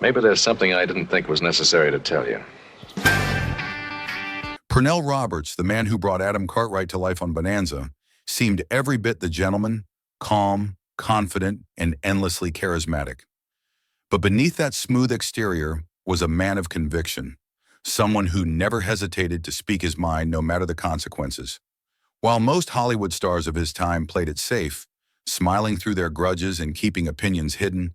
Maybe there's something I didn't think was necessary to tell you. Pernell Roberts, the man who brought Adam Cartwright to life on Bonanza, seemed every bit the gentleman, calm, confident, and endlessly charismatic. But beneath that smooth exterior was a man of conviction, someone who never hesitated to speak his mind no matter the consequences. While most Hollywood stars of his time played it safe, smiling through their grudges and keeping opinions hidden,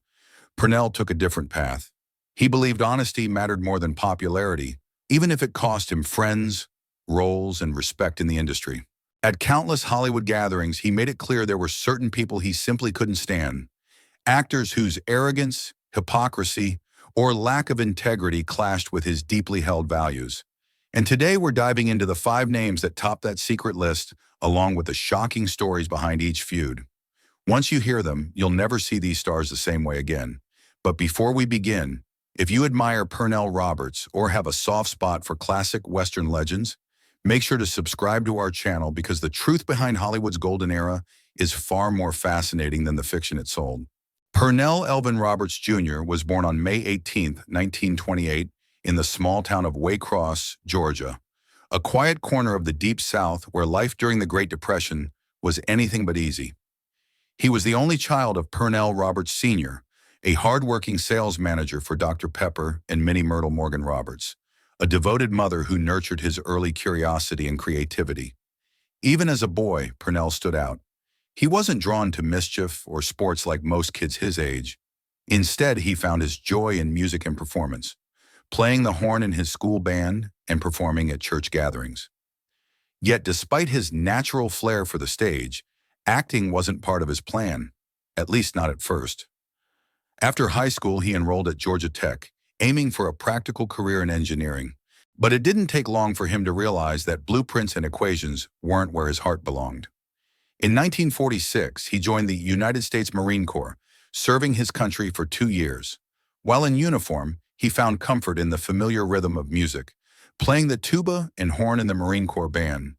Pernell took a different path. He believed honesty mattered more than popularity, even if it cost him friends, roles, and respect in the industry. At countless Hollywood gatherings, he made it clear there were certain people he simply couldn't stand. Actors whose arrogance, hypocrisy, or lack of integrity clashed with his deeply held values. And today we're diving into the 5 names that top that secret list, along with the shocking stories behind each feud. Once you hear them, you'll never see these stars the same way again. But before we begin, if you admire Pernell Roberts or have a soft spot for classic Western legends, make sure to subscribe to our channel because the truth behind Hollywood's golden era is far more fascinating than the fiction it sold. Pernell Elvin Roberts Jr. was born on May 18, 1928, in the small town of Waycross, Georgia, a quiet corner of the Deep South where life during the Great Depression was anything but easy. He was the only child of Pernell Roberts Sr., a hard-working sales manager for Dr. Pepper and Minnie Myrtle Morgan Roberts, a devoted mother who nurtured his early curiosity and creativity. Even as a boy, Pernell stood out. He wasn't drawn to mischief or sports like most kids his age. Instead, he found his joy in music and performance, playing the horn in his school band and performing at church gatherings. Yet despite his natural flair for the stage, acting wasn't part of his plan, at least not at first. After high school, he enrolled at Georgia Tech, aiming for a practical career in engineering. But it didn't take long for him to realize that blueprints and equations weren't where his heart belonged. In 1946, he joined the United States Marine Corps, serving his country for 2 years. While in uniform, he found comfort in the familiar rhythm of music, playing the tuba and horn in the Marine Corps band,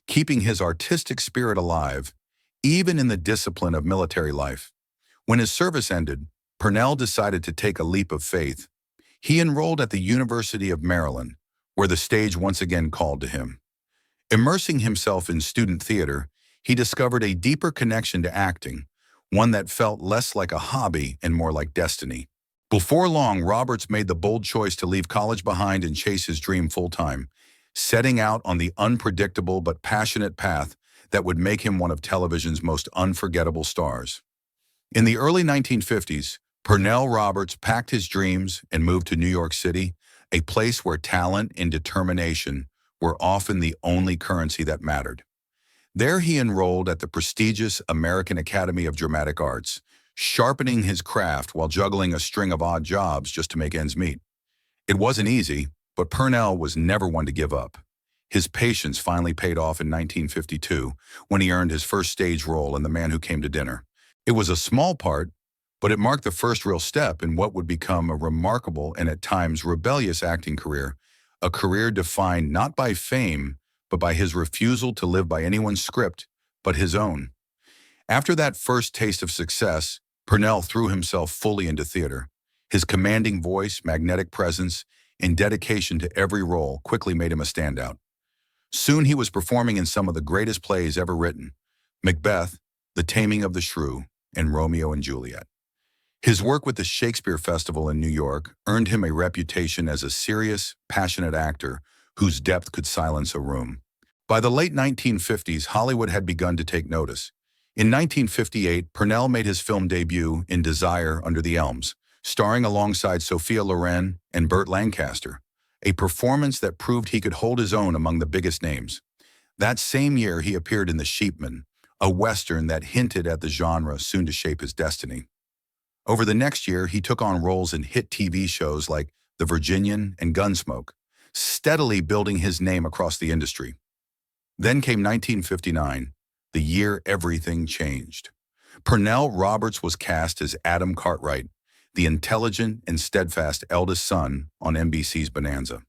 keeping his artistic spirit alive, even in the discipline of military life. When his service ended, Pernell decided to take a leap of faith. He enrolled at the University of Maryland, where the stage once again called to him. Immersing himself in student theater, he discovered a deeper connection to acting, one that felt less like a hobby and more like destiny. Before long, Roberts made the bold choice to leave college behind and chase his dream full-time, setting out on the unpredictable but passionate path that would make him one of television's most unforgettable stars. In the early 1950s, Pernell Roberts packed his dreams and moved to New York City, a place where talent and determination were often the only currency that mattered. There he enrolled at the prestigious American Academy of Dramatic Arts, sharpening his craft while juggling a string of odd jobs just to make ends meet. It wasn't easy, but Pernell was never one to give up. His patience finally paid off in 1952 when he earned his first stage role in The Man Who Came to Dinner. It was a small part, but it marked the first real step in what would become a remarkable and at times rebellious acting career, a career defined not by fame, but by his refusal to live by anyone's script but his own. After that first taste of success, Pernell threw himself fully into theater. His commanding voice, magnetic presence, and dedication to every role quickly made him a standout. Soon he was performing in some of the greatest plays ever written: Macbeth, The Taming of the Shrew, and Romeo and Juliet. His work with the Shakespeare Festival in New York earned him a reputation as a serious, passionate actor whose depth could silence a room. By the late 1950s, Hollywood had begun to take notice. In 1958, Pernell made his film debut in Desire Under the Elms, starring alongside Sophia Loren and Burt Lancaster, a performance that proved he could hold his own among the biggest names. That same year, he appeared in The Sheepman, a Western that hinted at the genre soon to shape his destiny. Over the next year, he took on roles in hit TV shows like The Virginian and Gunsmoke, steadily building his name across the industry. Then came 1959, the year everything changed. Pernell Roberts was cast as Adam Cartwright, the intelligent and steadfast eldest son on NBC's Bonanza.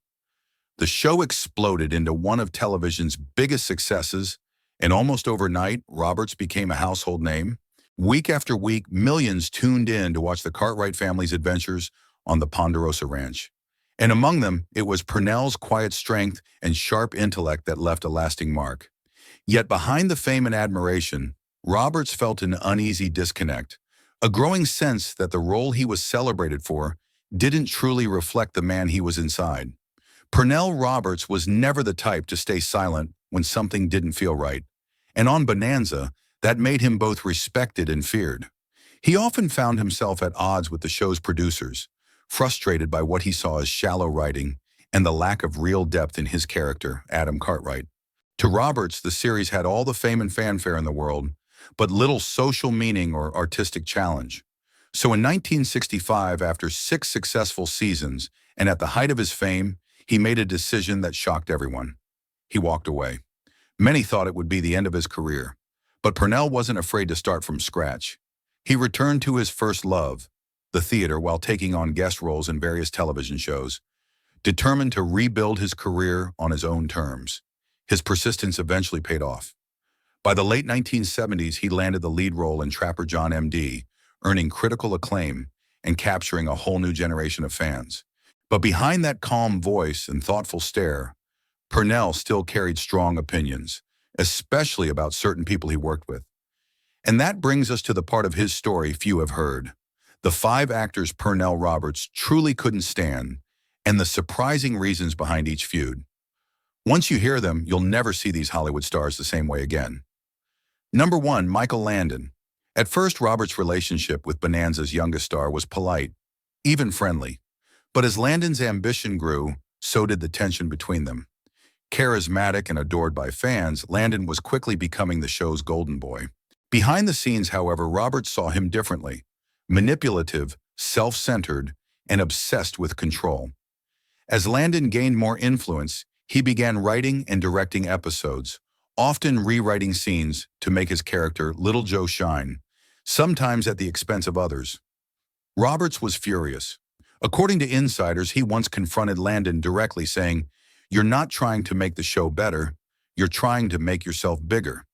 The show exploded into one of television's biggest successes, and almost overnight, Roberts became a household name. Week after week, millions tuned in to watch the Cartwright family's adventures on the Ponderosa Ranch. And among them, it was Pernell's quiet strength and sharp intellect that left a lasting mark. Yet behind the fame and admiration, Roberts felt an uneasy disconnect, a growing sense that the role he was celebrated for didn't truly reflect the man he was inside. Pernell Roberts was never the type to stay silent when something didn't feel right, and on Bonanza, that made him both respected and feared. He often found himself at odds with the show's producers, frustrated by what he saw as shallow writing and the lack of real depth in his character, Adam Cartwright. To Roberts, the series had all the fame and fanfare in the world, but little social meaning or artistic challenge. So in 1965, after 6 successful seasons and at the height of his fame, he made a decision that shocked everyone. He walked away. Many thought it would be the end of his career, but Pernell wasn't afraid to start from scratch. He returned to his first love, the theater, while taking on guest roles in various television shows, determined to rebuild his career on his own terms. His persistence eventually paid off. By the late 1970s, he landed the lead role in Trapper John M.D., earning critical acclaim and capturing a whole new generation of fans. But behind that calm voice and thoughtful stare, Pernell still carried strong opinions, especially about certain people he worked with. And that brings us to the part of his story few have heard: the 5 actors Pernell Roberts truly couldn't stand, and the surprising reasons behind each feud. Once you hear them, you'll never see these Hollywood stars the same way again. Number 1, Michael Landon. At first, Roberts' relationship with Bonanza's youngest star was polite, even friendly. But as Landon's ambition grew, so did the tension between them. Charismatic and adored by fans, Landon was quickly becoming the show's golden boy. Behind the scenes, however, Roberts saw him differently: manipulative, self-centered, and obsessed with control. As Landon gained more influence, he began writing and directing episodes, often rewriting scenes to make his character Little Joe shine, sometimes at the expense of others. Roberts was furious. According to insiders, he once confronted Landon directly, saying, "You're not trying to make the show better, you're trying to make yourself bigger."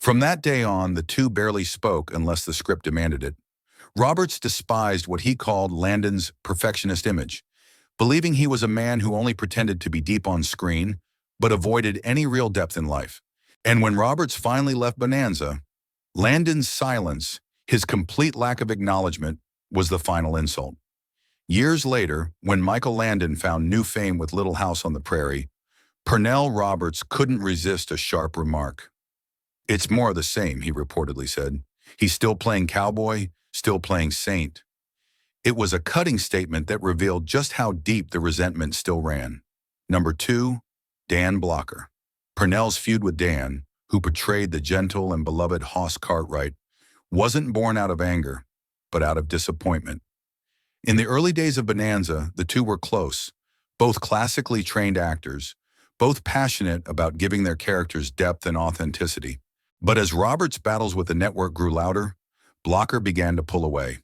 From that day on, the two barely spoke unless the script demanded it. Roberts despised what he called Landon's perfectionist image, believing he was a man who only pretended to be deep on screen, but avoided any real depth in life. And when Roberts finally left Bonanza, Landon's silence, his complete lack of acknowledgement, was the final insult. Years later, when Michael Landon found new fame with Little House on the Prairie, Pernell Roberts couldn't resist a sharp remark. "It's more of the same," he reportedly said. "He's still playing cowboy, still playing saint." It was a cutting statement that revealed just how deep the resentment still ran. Number 2, Dan Blocker. Pernell's feud with Dan, who portrayed the gentle and beloved Hoss Cartwright, wasn't born out of anger, but out of disappointment. In the early days of Bonanza, the two were close, both classically trained actors, both passionate about giving their characters depth and authenticity. But as Roberts' battles with the network grew louder, Blocker began to pull away.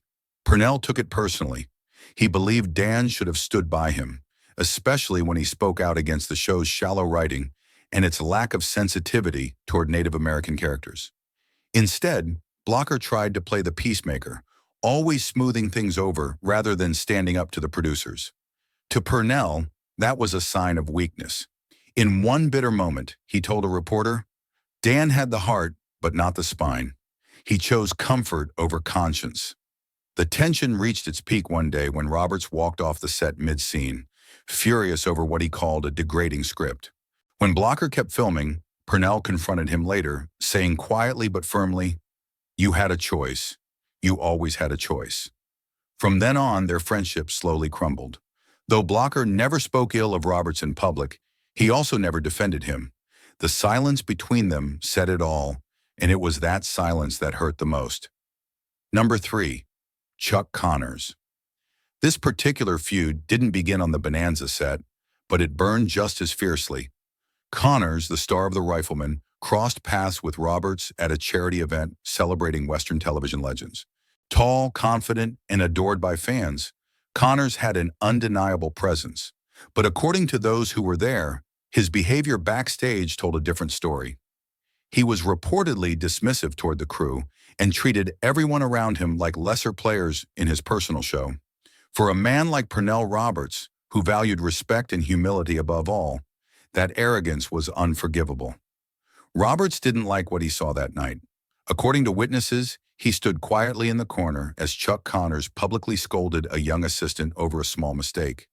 Pernell took it personally. He believed Dan should have stood by him, especially when he spoke out against the show's shallow writing and its lack of sensitivity toward Native American characters. Instead, Blocker tried to play the peacemaker, always smoothing things over rather than standing up to the producers. To Pernell, that was a sign of weakness. In one bitter moment, he told a reporter, "Dan had the heart, but not the spine. He chose comfort over conscience." The tension reached its peak one day when Roberts walked off the set mid-scene, furious over what he called a degrading script. When Blocker kept filming, Pernell confronted him later, saying quietly but firmly, "You had a choice. You always had a choice." From then on, their friendship slowly crumbled. Though Blocker never spoke ill of Roberts in public, he also never defended him. The silence between them said it all, and it was that silence that hurt the most. Number 3, Chuck Connors. This particular feud didn't begin on the Bonanza set, but it burned just as fiercely. Connors, the star of The Rifleman, crossed paths with Roberts at a charity event celebrating Western television legends. Tall, confident, and adored by fans, Connors had an undeniable presence. But according to those who were there, his behavior backstage told a different story. He was reportedly dismissive toward the crew and treated everyone around him like lesser players in his personal show. For a man like Pernell Roberts, who valued respect and humility above all, that arrogance was unforgivable. Roberts didn't like what he saw that night. According to witnesses, he stood quietly in the corner as Chuck Connors publicly scolded a young assistant over a small mistake,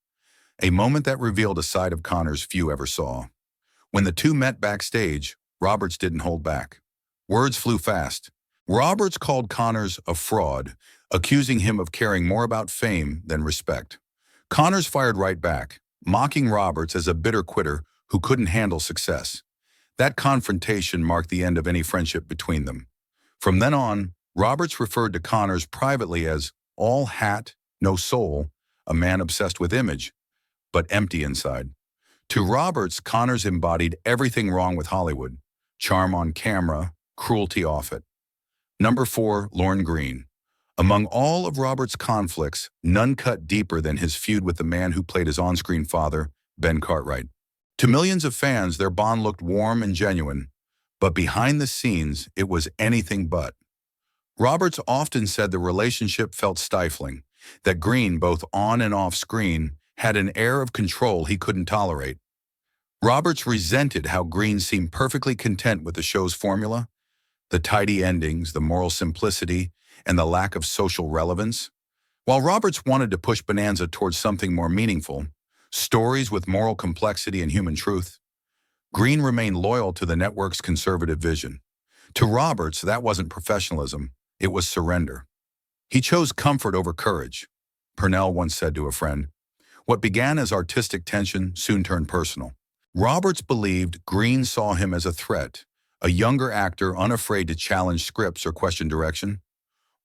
a moment that revealed a side of Connors few ever saw. When the two met backstage, Roberts didn't hold back. Words flew fast. Roberts called Connors a fraud, accusing him of caring more about fame than respect. Connors fired right back, mocking Roberts as a bitter quitter who couldn't handle success. That confrontation marked the end of any friendship between them. From then on, Roberts referred to Connors privately as all hat, no soul, a man obsessed with image, but empty inside. To Roberts, Connors embodied everything wrong with Hollywood: charm on camera, cruelty off it. Number 4, Lorne Greene. Among all of Roberts' conflicts, none cut deeper than his feud with the man who played his on-screen father, Ben Cartwright. To millions of fans, their bond looked warm and genuine, but behind the scenes, it was anything but. Roberts often said the relationship felt stifling, that Greene, both on and off screen, had an air of control he couldn't tolerate. Roberts resented how Greene seemed perfectly content with the show's formula: the tidy endings, the moral simplicity, and the lack of social relevance. While Roberts wanted to push Bonanza towards something more meaningful, stories with moral complexity and human truth, Greene remained loyal to the network's conservative vision. To Roberts, that wasn't professionalism, it was surrender. He chose comfort over courage. Pernell once said to a friend, "What began as artistic tension soon turned personal." Roberts believed Greene saw him as a threat, a younger actor unafraid to challenge scripts or question direction.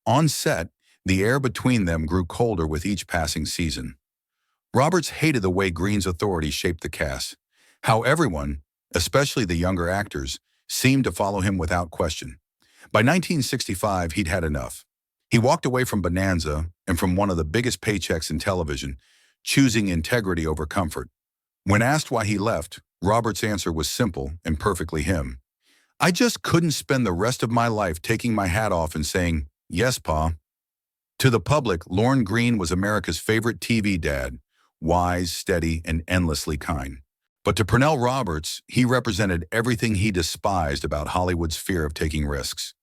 On set, the air between them grew colder with each passing season. Roberts hated the way Greene's authority shaped the cast, how everyone, especially the younger actors, seemed to follow him without question. By 1965, he'd had enough. He walked away from Bonanza and from one of the biggest paychecks in television, choosing integrity over comfort. When asked why he left, Roberts' answer was simple and perfectly him. "I just couldn't spend the rest of my life taking my hat off and saying, 'Yes, Pa.'" To the public, Lorne Greene was America's favorite TV dad, wise, steady, and endlessly kind. But to Pernell Roberts, he represented everything he despised about Hollywood's fear of taking risks.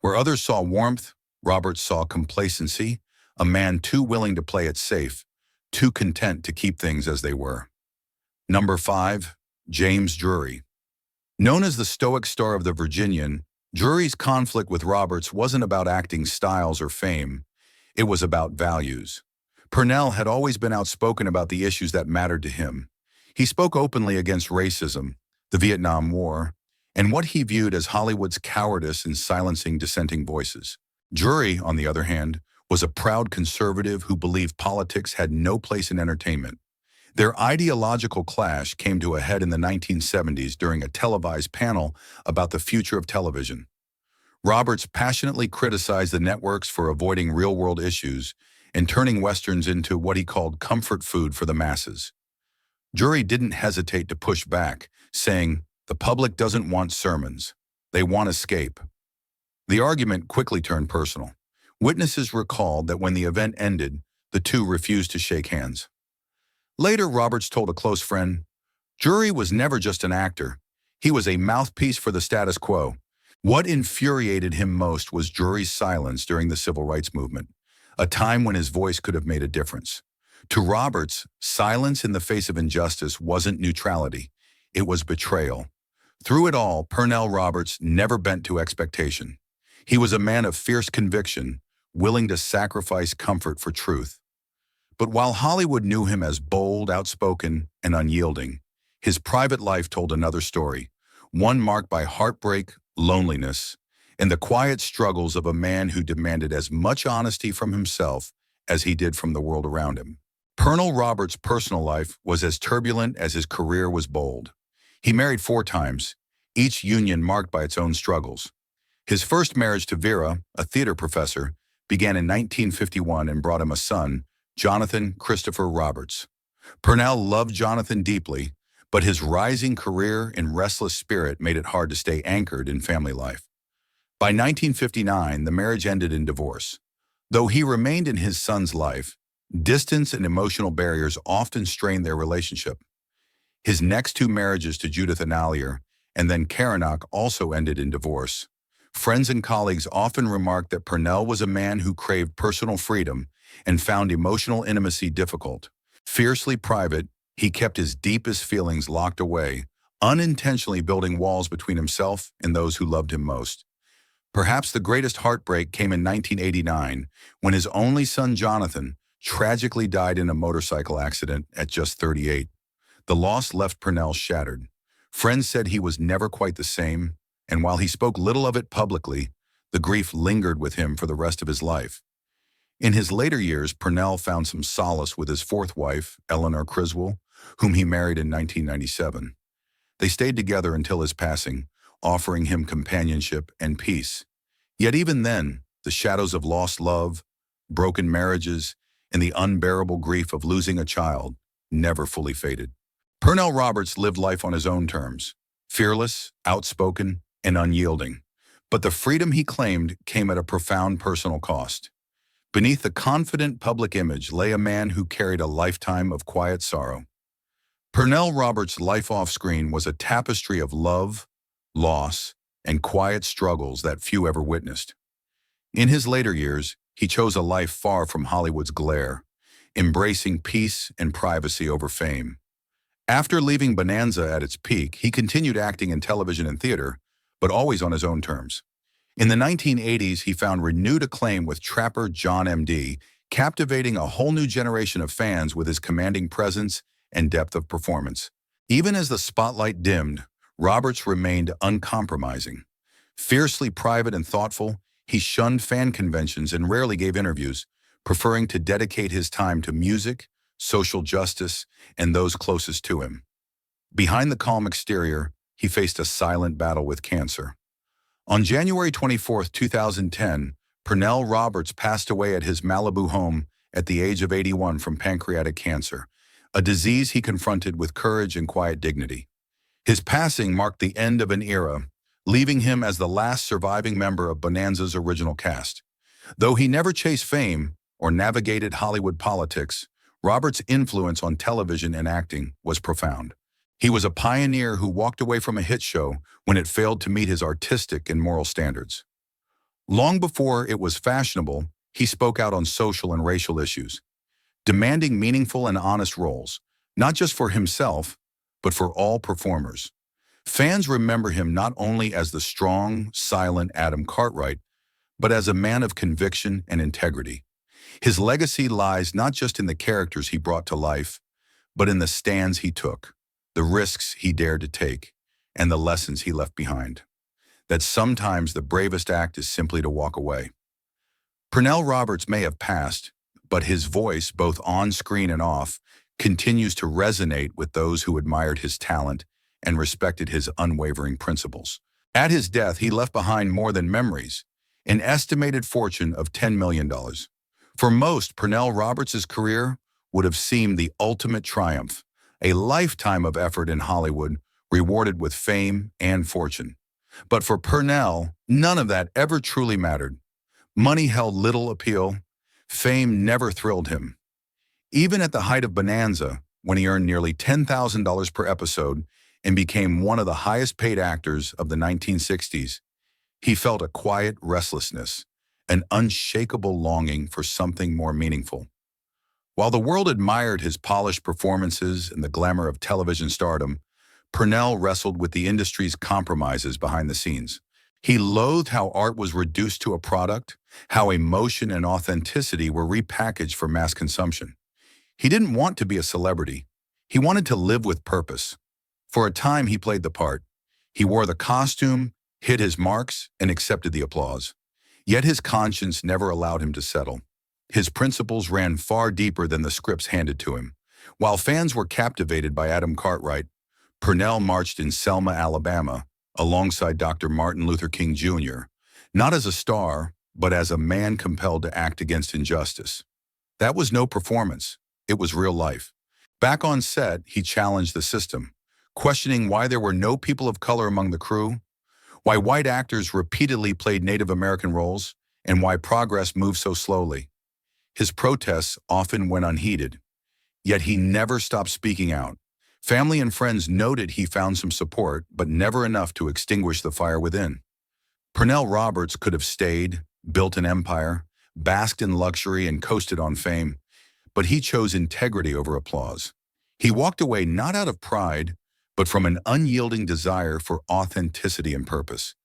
Where others saw warmth, Roberts saw complacency, a man too willing to play it safe, too content to keep things as they were. Number 5, James Drury. Known as the stoic star of The Virginian, Drury's conflict with Roberts wasn't about acting styles or fame. It was about values. Pernell had always been outspoken about the issues that mattered to him. He spoke openly against racism, the Vietnam War, and what he viewed as Hollywood's cowardice in silencing dissenting voices. Drury, on the other hand, was a proud conservative who believed politics had no place in entertainment. Their ideological clash came to a head in the 1970s during a televised panel about the future of television. Roberts passionately criticized the networks for avoiding real-world issues and turning Westerns into what he called comfort food for the masses. Drury didn't hesitate to push back, saying, "The public doesn't want sermons. They want escape." The argument quickly turned personal. Witnesses recalled that when the event ended, the two refused to shake hands. Later, Roberts told a close friend, "Drury was never just an actor. He was a mouthpiece for the status quo." What infuriated him most was Drury's silence during the civil rights movement, a time when his voice could have made a difference. To Roberts, silence in the face of injustice wasn't neutrality, it was betrayal. Through it all, Pernell Roberts never bent to expectation. He was a man of fierce conviction, willing to sacrifice comfort for truth. But while Hollywood knew him as bold, outspoken, and unyielding, his private life told another story, one marked by heartbreak, loneliness, and the quiet struggles of a man who demanded as much honesty from himself as he did from the world around him. Pernell Roberts' personal life was as turbulent as his career was bold. He married 4 times, each union marked by its own struggles. His first marriage to Vera, a theater professor, began in 1951 and brought him a son, Jonathan Christopher Roberts. Pernell loved Jonathan deeply, but his rising career and restless spirit made it hard to stay anchored in family life. By 1959, the marriage ended in divorce. Though he remained in his son's life, Distance and emotional barriers often strained their relationship. His next two marriages to Judith Analier and then Karenak also ended in divorce. Friends and colleagues often remarked that Pernell was a man who craved personal freedom and found emotional intimacy difficult. Fiercely private, he kept his deepest feelings locked away, unintentionally building walls between himself and those who loved him most. Perhaps the greatest heartbreak came in 1989 when his only son Jonathan tragically died in a motorcycle accident at just 38. The loss left Pernell shattered. Friends said he was never quite the same, and while he spoke little of it publicly, the grief lingered with him for the rest of his life. In his later years, Pernell found some solace with his fourth wife, Eleanor Criswell, whom he married in 1997. They stayed together until his passing, offering him companionship and peace. Yet even then, the shadows of lost love, broken marriages, and the unbearable grief of losing a child never fully faded. Pernell Roberts lived life on his own terms, fearless, outspoken, and unyielding. But the freedom he claimed came at a profound personal cost. Beneath the confident public image lay a man who carried a lifetime of quiet sorrow. Pernell Roberts' life off-screen was a tapestry of love, loss, and quiet struggles that few ever witnessed. In his later years, he chose a life far from Hollywood's glare, embracing peace and privacy over fame. After leaving Bonanza at its peak, he continued acting in television and theater, but always on his own terms. In the 1980s, he found renewed acclaim with Trapper John M.D., captivating a whole new generation of fans with his commanding presence and depth of performance. Even as the spotlight dimmed, Roberts remained uncompromising. Fiercely private and thoughtful, he shunned fan conventions and rarely gave interviews, preferring to dedicate his time to music, social justice, and those closest to him. Behind the calm exterior, he faced a silent battle with cancer. On January 24, 2010, Pernell Roberts passed away at his Malibu home at the age of 81 from pancreatic cancer, a disease he confronted with courage and quiet dignity. His passing marked the end of an era, leaving him as the last surviving member of Bonanza's original cast. Though he never chased fame or navigated Hollywood politics, Roberts' influence on television and acting was profound. He was a pioneer who walked away from a hit show when it failed to meet his artistic and moral standards. Long before it was fashionable, he spoke out on social and racial issues, demanding meaningful and honest roles, not just for himself, but for all performers. Fans remember him not only as the strong, silent Adam Cartwright, but as a man of conviction and integrity. His legacy lies not just in the characters he brought to life, but in the stands he took, the risks he dared to take, and the lessons he left behind. That sometimes the bravest act is simply to walk away. Pernell Roberts may have passed, but his voice, both on screen and off, continues to resonate with those who admired his talent and respected his unwavering principles. At his death, he left behind more than memories, an estimated fortune of $10 million. For most, Pernell Roberts' career would have seemed the ultimate triumph, a lifetime of effort in Hollywood, rewarded with fame and fortune. But for Pernell, none of that ever truly mattered. Money held little appeal. Fame never thrilled him. Even at the height of Bonanza, when he earned nearly $10,000 per episode and became one of the highest-paid actors of the 1960s, he felt a quiet restlessness, an unshakable longing for something more meaningful. While the world admired his polished performances and the glamour of television stardom, Pernell wrestled with the industry's compromises behind the scenes. He loathed how art was reduced to a product, how emotion and authenticity were repackaged for mass consumption. He didn't want to be a celebrity. He wanted to live with purpose. For a time, he played the part. He wore the costume, hit his marks, and accepted the applause. Yet his conscience never allowed him to settle. His principles ran far deeper than the scripts handed to him. While fans were captivated by Adam Cartwright, Pernell marched in Selma, Alabama, alongside Dr. Martin Luther King Jr., not as a star, but as a man compelled to act against injustice. That was no performance. It was real life. Back on set, he challenged the system, questioning why there were no people of color among the crew, why white actors repeatedly played Native American roles, and why progress moved so slowly. His protests often went unheeded, yet he never stopped speaking out. Family and friends noted he found some support, but never enough to extinguish the fire within. Pernell Roberts could have stayed, built an empire, basked in luxury and coasted on fame, but he chose integrity over applause. He walked away not out of pride, but from an unyielding desire for authenticity and purpose.